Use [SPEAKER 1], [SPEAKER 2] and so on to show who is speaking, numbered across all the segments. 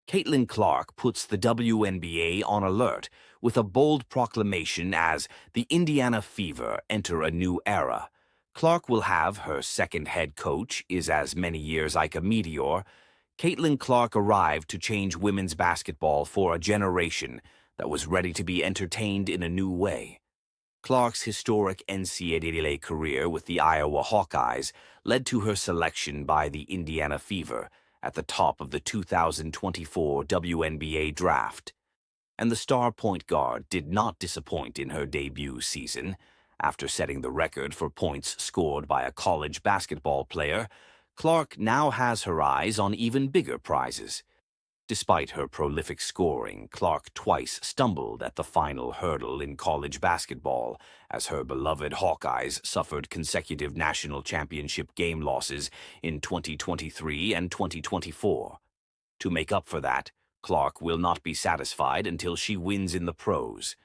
[SPEAKER 1] Caitlin Clark puts the WNBA on alert with a bold proclamation as the Indiana Fever enter a new era. Clark will have her second head coach is as many years like a meteor. Caitlin Clark arrived to change women's basketball for a generation that was ready to be entertained in a new way. Clark's historic NCAA career with the Iowa Hawkeyes led to her selection by the Indiana Fever at the top of the 2024 WNBA draft. And the star point guard did not disappoint in her debut season. After setting the record for points scored by a college basketball player, Clark now has her eyes on even bigger prizes. Despite her prolific scoring, Clark twice stumbled at the final hurdle in college basketball as her beloved Hawkeyes suffered consecutive national championship game losses in 2023 and 2024. To make up for that, Clark will not be satisfied until she wins in the pros,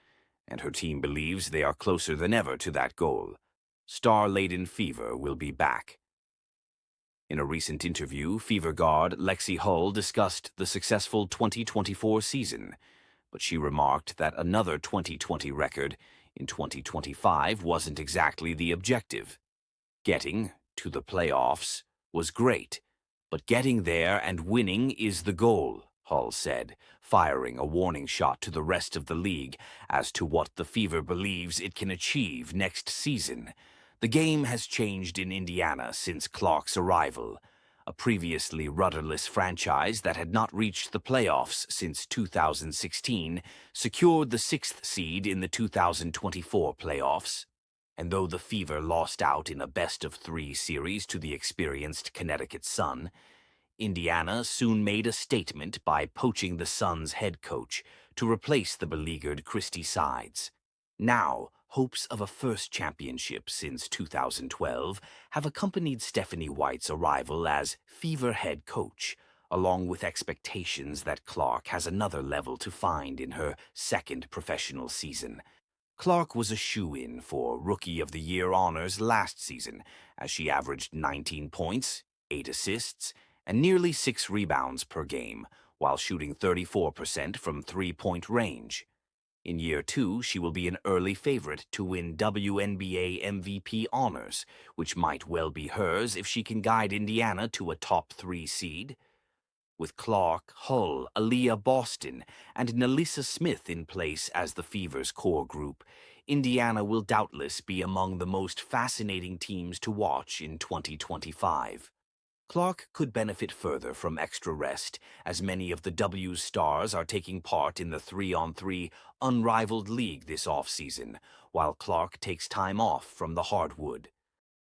[SPEAKER 1] and her team believes they are closer than ever to that goal. Star-laden Fever will be back. In a recent interview, Fever guard Lexi Hull discussed the successful 2024 season, but she remarked that another 2020 record in 2025 wasn't exactly the objective. Getting to the playoffs was great, but getting there and winning is the goal, Hull said, firing a warning shot to the rest of the league as to what the Fever believes it can achieve next season. The game has changed in Indiana since Clark's arrival. A previously rudderless franchise that had not reached the playoffs since 2016 secured the 6th seed in the 2024 playoffs. And though the Fever lost out in a best-of-3 series to the experienced Connecticut Sun, Indiana soon made a statement by poaching the Sun's head coach to replace the beleaguered Christy Sides. Now, hopes of a first championship since 2012 have accompanied Stephanie White's arrival as Fever head coach, along with expectations that Clark has another level to find in her second professional season. Clark was a shoo-in for Rookie of the Year honors last season, as she averaged 19 points, 8 assists, and nearly 6 rebounds per game, while shooting 34% from three-point range. In year 2, she will be an early favorite to win WNBA MVP honors, which might well be hers if she can guide Indiana to a top 3 seed. With Clark, Hull, Aaliyah Boston, and Nelissa Smith in place as the Fever's core group, Indiana will doubtless be among the most fascinating teams to watch in 2025. Clark could benefit further from extra rest, as many of the W's stars are taking part in the 3-on-3 unrivaled league this offseason, while Clark takes time off from the hardwood.